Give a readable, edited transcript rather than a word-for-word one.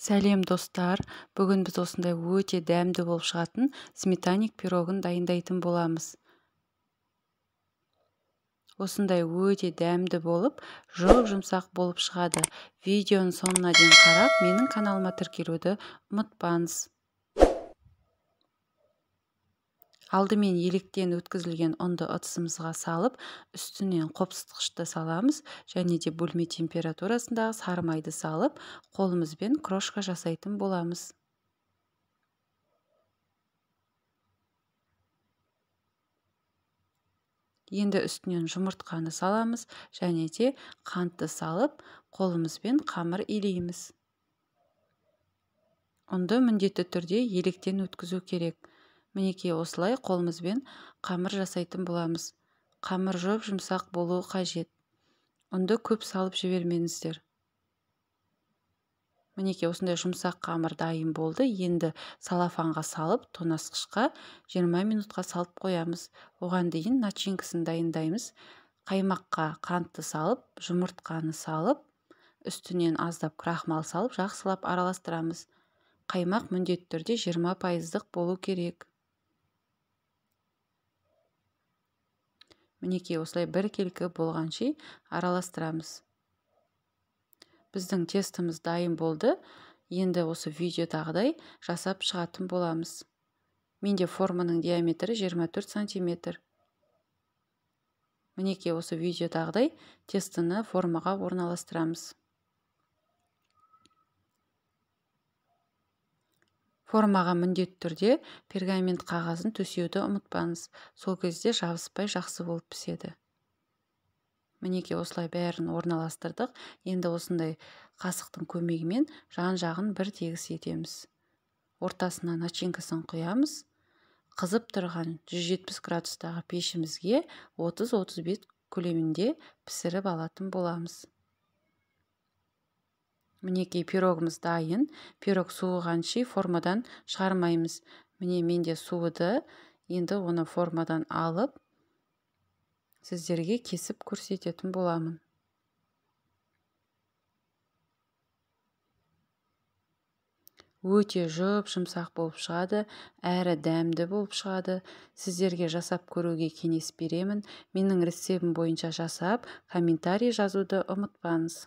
Сәлем достар, бүгін біз осындай өте дәмді болып шығатын сметаник пирогын дайындайтын боламыз. Осындай өте дәмді болып, жұмсақ болып шығады. Видеоның соңына дейін қарап, менің каналыма тіркелуді ұмытпаңыз. Алдымен електен өткізілген ұнды ыдысымызға салып, үстінен қопсытқышты саламыз және де бөлме температурасындағы сары майды салып, қолымызбен крошка жасайтын боламыз. Енді үстінен жұмыртқаны саламыз және де қантты салып, қолымызбен қамыр илейміз. Ұнды міндетті түрде електен өткізу керек. Мінекей осылай қолымызбен қамыр жасайтын боламыз. Қамыр жұмсақ болуы қажет. Ұнды көп салып жібермеңіздер. Мінекей осындай жұмсақ қамыр дайын болды. Енді салафанға салып, тоңазытқышқа 20 минутқа салып қоямыз. Оған дейін начинкасын дайындаймыз. Қаймаққа қантты салып, жұмыртқаны салып, үстінен аздап крахмал салып, жақсылап араластырамыз. Қаймақ міндетті түрде 20% болу керек. Мінекей осылай бір келкі болғанша араластырамыз. Біздің тестіміз дайын болды. Енді осы видеодағыдай жасап шығатын боламыз. Менде форманың диаметрі 24 см. Мінекей осы видеодағыдай тестіні формаға орналастырамыз. Формаға міндетті түрде пергамент қағазын төсеуді ұмытпаңыз. Сол кезде жабыспай жақсы болып піседі. Мінекей осылай бәрін орналастырдық. Енді осындай қасықтың көмегімен жан-жағын бір тегіс етеміз. Ортасына начинкасын құямыз. Қызып тұрған 170 градустағы пешімізге 30-35 көлемінде пісіріп алатын боламыз. Мінекей пирогымыз дайын. Пирог суығанша формадан шығармаймыз. Міне менде суыды. Енді оны формадан алып, сіздерге кесіп көрсететін боламын. Өте жұмсақ болып шығады, әрі дәмді болып шығады. Сіздерге жасап көруге кеңес беремін. Менің рецептім бойынша жасап, комментарий жазуды ұмытпаңыз.